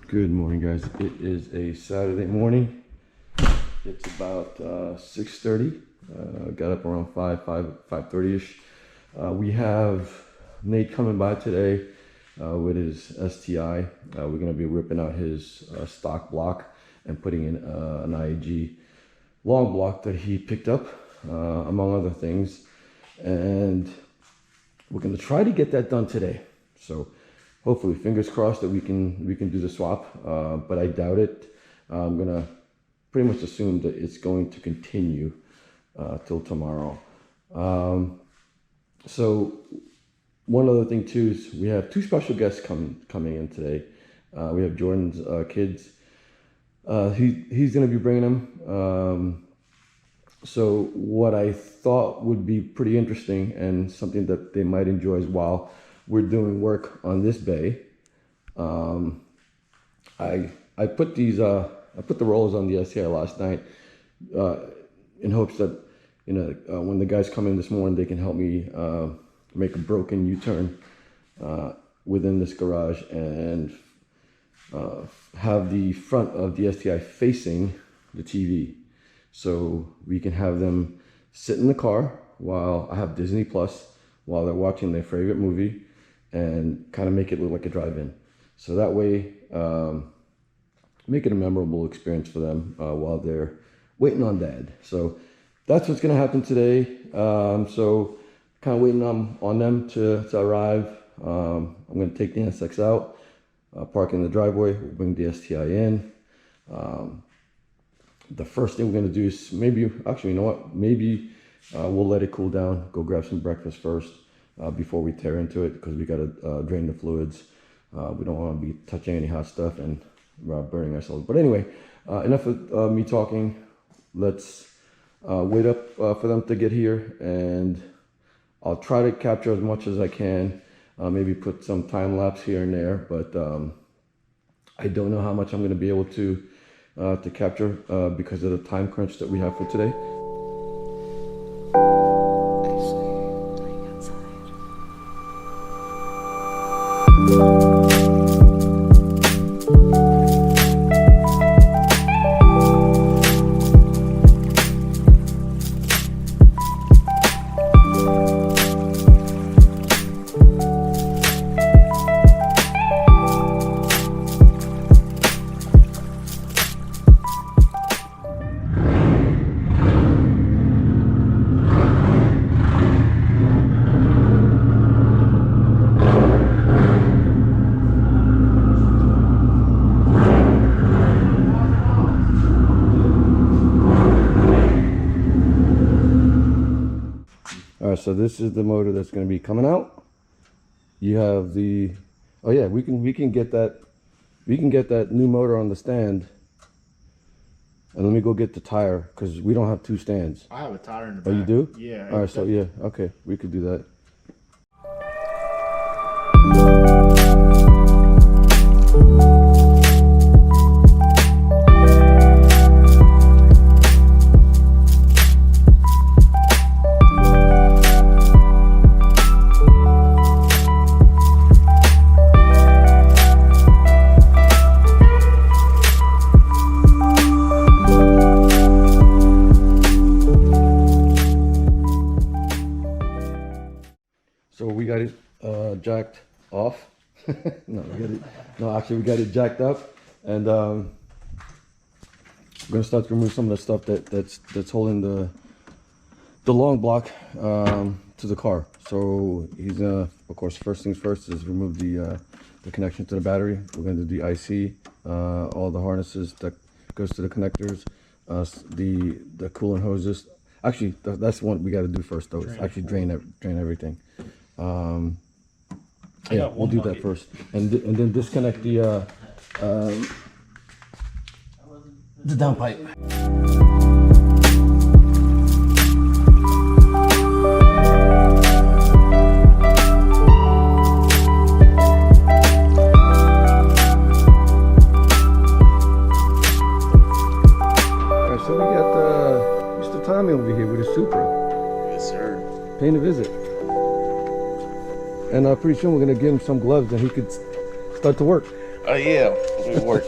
Good morning, guys. It is a Saturday morning. It's about 6:30. Got up around 5:30ish. We have Nate coming by today with his STI. We're going to be ripping out his stock block and putting in an IAG long block that he picked up, among other things. And we're going to try to get that done today. So hopefully, fingers crossed that we can do the swap, but I doubt it. I'm gonna pretty much assume that it's going to continue till tomorrow. So one other thing too is we have two special guests coming in today. We have Jordan's kids. He's gonna be bringing them. So what I thought would be pretty interesting and something that they might enjoy as well. We're doing work on this bay. I put these I put the rollers on the STI last night in hopes that when the guys come in this morning they can help me make a broken U-turn within this garage and have the front of the STI facing the TV, so we can have them sit in the car while I have Disney Plus while they're watching their favorite movie, and kind of make it look like a drive-in. So that way, make it a memorable experience for them while they're waiting on Dad. So that's what's gonna happen today. So kind of waiting on them to arrive. I'm gonna take the NSX out, park in the driveway, we'll bring the STI in. The first thing we're gonna do is maybe we'll let it cool down, go grab some breakfast first. Before we tear into it, because we got to drain the fluids. We don't want to be touching any hot stuff and burning ourselves. But anyway, enough of me talking. Let's wait up for them to get here, and I'll try to capture as much as I can. Maybe put some time lapse here and there, but I don't know how much I'm going to be able to capture because of the time crunch that we have for today. So this is the motor that's going to be coming out. You have the, oh yeah, we can get that new motor on the stand. And let me go get the tire, because we don't have two stands. I have a tire in the back. Oh, you do? Yeah. All right, so yeah, okay, we could do that. So we got it jacked off. Actually we got it jacked up, and we're gonna start to remove some of the stuff that's holding the long block to the car. So he's of course, first things first is remove the connection to the battery. We're gonna do the IC, all the harnesses that goes to the connectors, the coolant hoses. Actually, that's what we got to do first, though. It's actually drain everything. Yeah, we'll do that first, and then disconnect the downpipe. Alright, so we got Mr. Tommy over here with his Supra. Yes, sir. Paying a visit. And pretty soon we're going to give him some gloves and he could start to work. Oh yeah, we worked.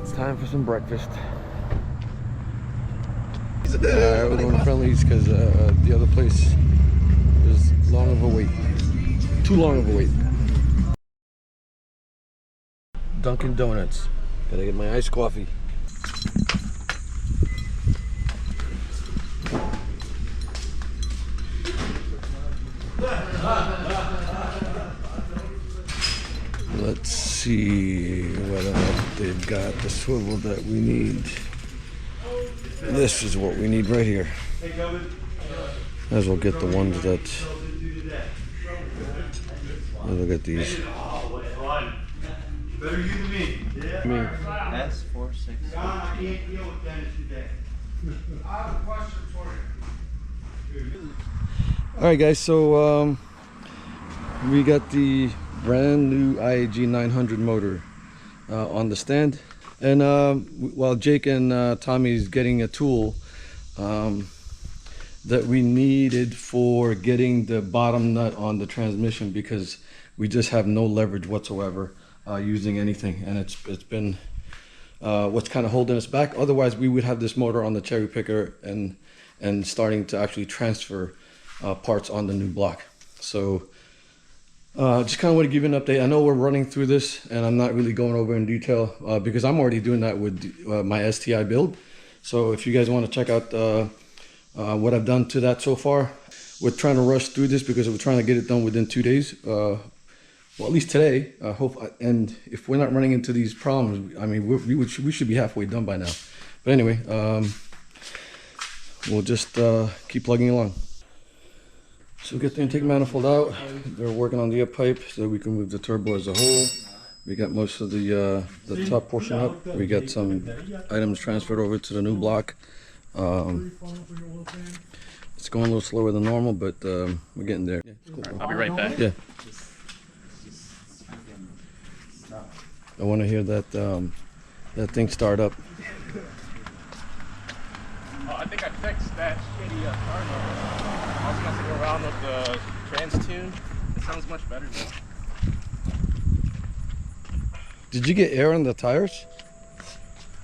It's time for some breakfast. We're going to Friendly's because the other place is long of a wait. Too long of a wait. Dunkin' Donuts. Gotta get my iced coffee. Let's see whether or not they've got the swivel that we need. This is what we need right here. Might as well get the ones that. Look at these. Better you than me. Yeah. S46. John, I can't deal with Dennis today. I have a question for you. All right, guys. So we got the brand new IAG 900 motor on the stand, and while Jake and Tommy's getting a tool that we needed for getting the bottom nut on the transmission, because we just have no leverage whatsoever using anything, and it's been what's kind of holding us back. Otherwise, we would have this motor on the cherry picker and starting to actually transfer parts on the new block. So just kind of want to give you an update. I know we're running through this and I'm not really going over in detail because I'm already doing that with my STI build. So if you guys want to check out what I've done to that so far, we're trying to rush through this because we're trying to get it done within 2 days. Well, at least today, and if we're not running into these problems, I mean, we should be halfway done by now. But anyway, we'll just keep plugging along. So get the intake manifold out. They're working on the up pipe so we can move the turbo as a whole. We got most of the top portion up. We got some items transferred over to the new block. It's going a little slower than normal, but we're getting there. Yeah, it's cool. I'll be right back. Yeah. I want to hear that that thing start up. Oh, I think I fixed that shitty car motor. I was going to go around with the trans tune. It sounds much better now. Did you get air on the tires?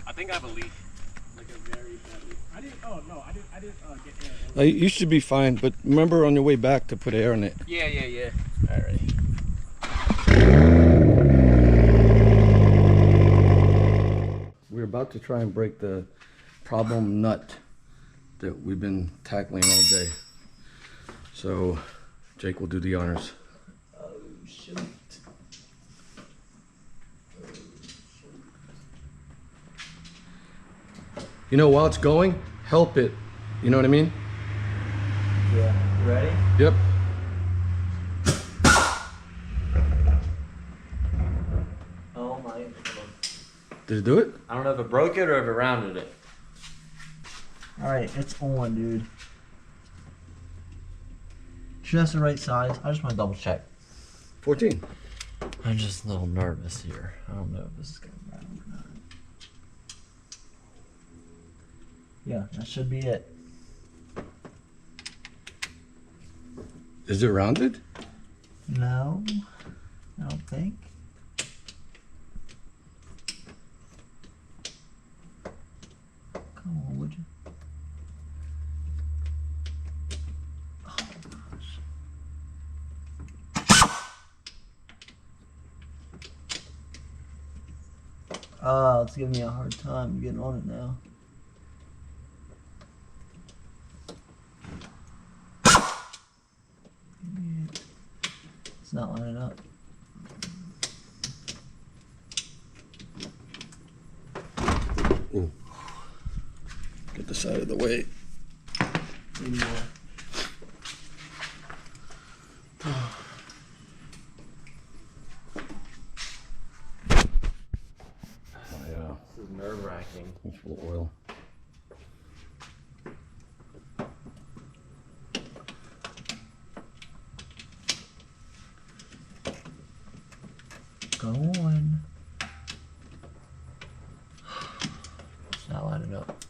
I think I have a leak. Like a very bad leak. I didn't get air. You should be fine, but remember on your way back to put air in it. Yeah. All right. We're about to try and break the problem nut that we've been tackling all day. So Jake will do the honors. Oh shoot. You know, while it's going, help it. You know what I mean? Yeah. You ready? Yep. Oh my. Did it do it? I don't know if it broke it or if it rounded it. Alright, it's on, dude. Just the right size. I just want to double check. 14. I'm just a little nervous here. I don't know if this is going to round or not. Yeah, that should be it. Is it rounded? No, I don't think. Come on, would you? Oh gosh. Oh, it's giving me a hard time getting on it now. It's not lining up. Ooh. Get this out of the way. Need more. Oh, yeah. This is nerve-wracking. It's full of oil. going. It's not lining up.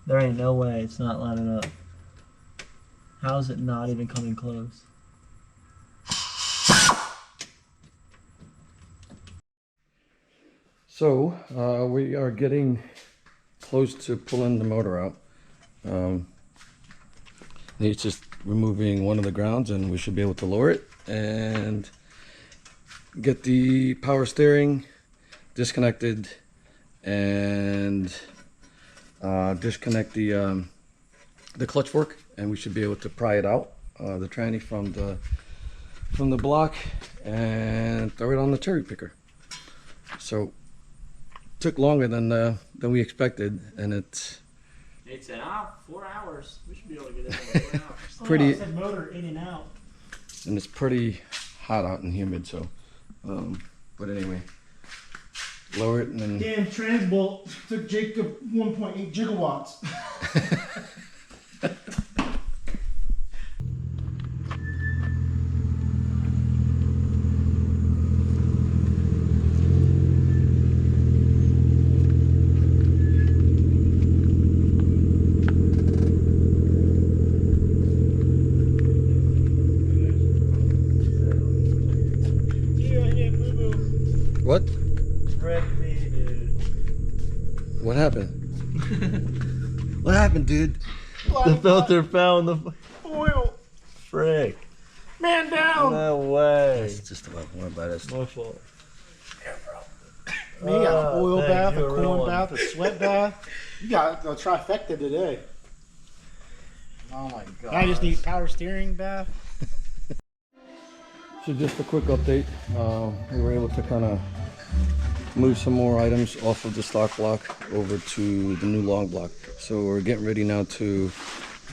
There ain't no way it's not lining up. How is it not even coming close? So we are getting close to pulling the motor out. It's just removing one of the grounds and we should be able to lower it and get the power steering disconnected and disconnect the clutch fork, and we should be able to pry it out, the tranny from the block, and throw it on the cherry picker. So took longer than we expected, and it's It's 4 hours. We should be able to get it in 4 hours. pretty, Said motor in and out. and it's pretty hot out and humid. So, but anyway, lower it and then. Damn, Transbolt took Jacob 1.8 gigawatts. What? Wreck me, dude. What happened? What happened, dude? The filter found the Oil. frick. Man down. No way. It's just a lot more about us. My fault. Man, you got an oil thank bath, you, a a real corn one. bath, a sweat bath. You got a trifecta today. Oh my god. Now I just need power steering bath. So just a quick update. We were able to kind of move some more items off of the stock block over to the new long block. So we're getting ready now to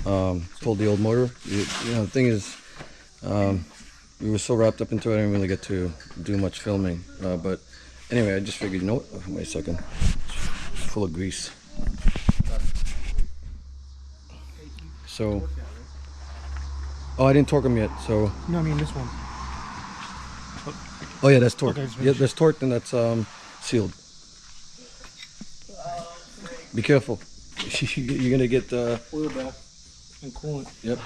pull the old motor. You know, the thing is, we were so wrapped up into it, I didn't really get to do much filming. But anyway, I just figured, you know what? Oh, wait a second. It's full of grease. So, oh, I didn't torque them yet. So, No, I mean this one. oh yeah, that's torqued. Okay, it's Yeah, that's torqued and that's sealed. Be careful. You're gonna get Oil bath and coolant. Yep.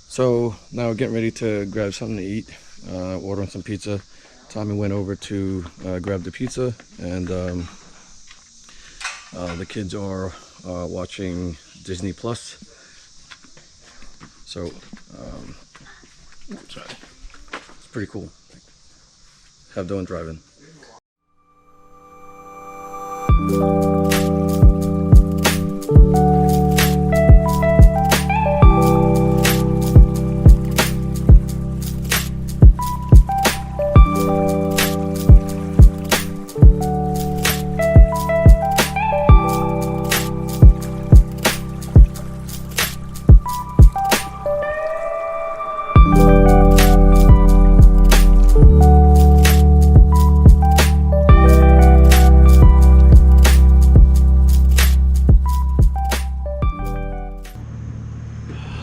So now we're getting ready to grab something to eat. Ordering some pizza. Tommy went over to grab the pizza, and the kids are watching Disney Plus. So it's pretty cool. Have Dylan driving.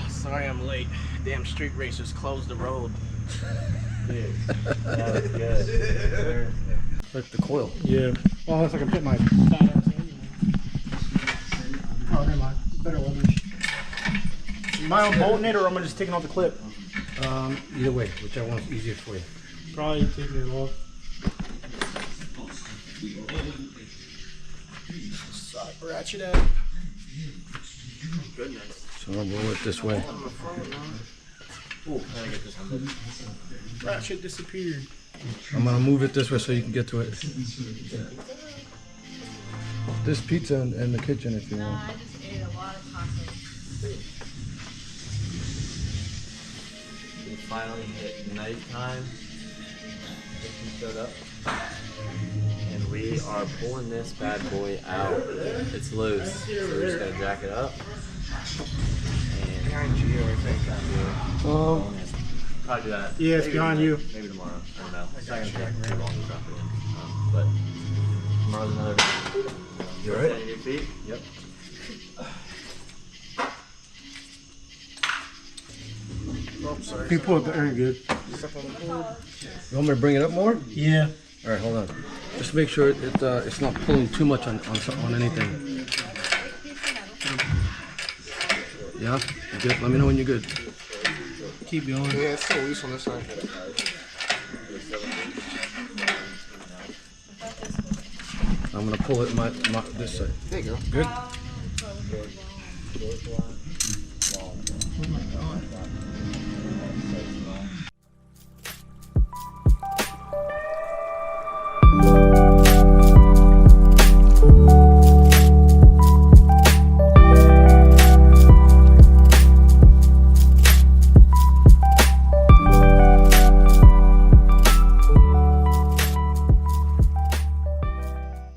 Sorry I'm late. Damn street racers closed the road. Dude, that was good. Like the coil. Yeah. Well, unless I can put my fat ass hand in. Oh, never mind. Better leverage. Am I unbolting it or am I just taking off the clip? Either way, whichever one's easiest for you. Probably taking it off. Side ratchet out. Goodness. So I'll roll it this way. Ratchet disappeared. I'm gonna move it this way so you can get to it. This pizza in the kitchen if you want. I just ate a lot of tacos. We finally hit nighttime. He showed up. And we are pulling this bad boy out. It's loose. So we're just gonna jack it up. And behind you, I think. Probably do that. Yeah, it's Maybe behind tonight, you. Maybe tomorrow. I don't know. It's not gonna take too long to drop it in. But tomorrow's another day. You alright? On your feet? Yep. Oh, sorry. You pull it there, you're good. You want me to bring it up more? Yeah. All right, hold on. Just make sure it's not pulling too much on anything. Yeah? You good? Let me know when you're good. Keep going. Yeah, it's still loose on this side. I'm gonna pull it this side. There you go. Good?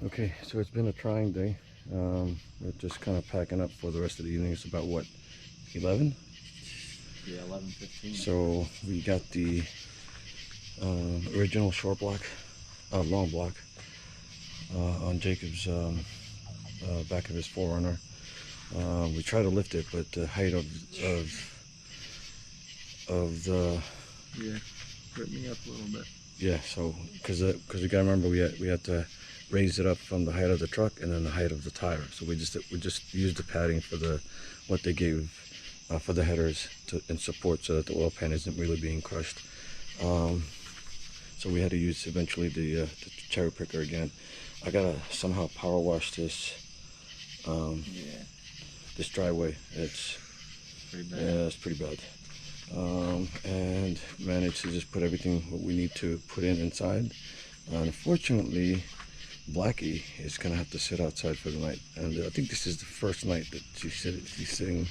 Okay, so it's been a trying day. We're just kind of packing up for the rest of the evening. It's about what, 11? Yeah, 11:15. So we got the original short block, long block on Jacob's back of his Forerunner. We tried to lift it, but the height of the Yeah, put me up a little bit. yeah. So because we gotta remember we had to raise it up from the height of the truck and then the height of the tire. So we just used the padding for what they gave for the headers and support, so that the oil pan isn't really being crushed. So we had to use eventually the cherry picker again. I gotta somehow power wash this this driveway. It's Pretty bad. yeah, it's pretty bad. And managed to just put everything what we need to put inside. Unfortunately, Blackie is gonna have to sit outside for the night, and I think this is the first night that she's sitting.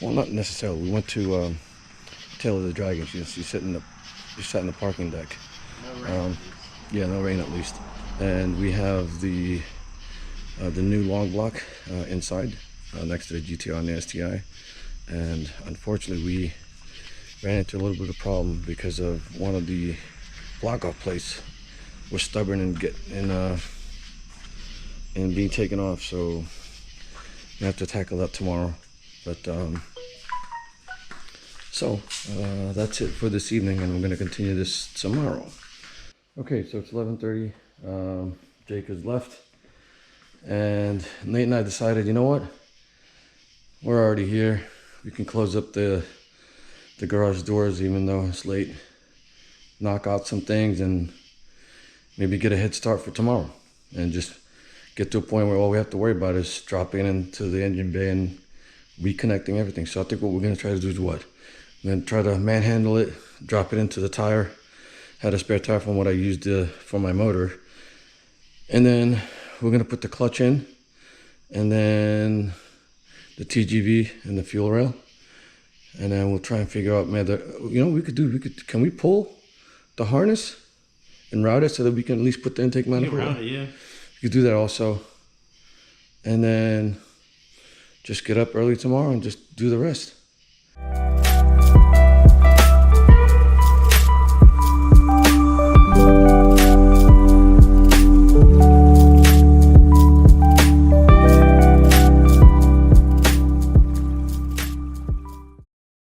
Well, not necessarily. We went to Tail of the Dragon. She sat in the parking deck. No rain. Yeah, no rain at least. And we have the new long block inside next to the GTR and the STI. And unfortunately, we ran into a little bit of problem because of one of the block off plates was stubborn and being taken off. So we have to tackle that tomorrow. But that's it for this evening, and we're going to continue this tomorrow. Okay, so it's 11:30. Jake has left, and Nate and I decided, you know what? We're already here. We can close up the garage doors, even though it's late. Knock out some things and maybe get a head start for tomorrow, and just get to a point where all we have to worry about is dropping into the engine bay and reconnecting everything. So I think what we're going to try to do is what? We're going to try to manhandle it, drop it into the tire. Had a spare tire from what I used for my motor. And then we're going to put the clutch in, and then the TGV and the fuel rail. And then we'll try and figure out, man, can we pull the harness and route it so that we can at least put the intake manifold? Yeah. You could do that also. And then just get up early tomorrow and just do the rest.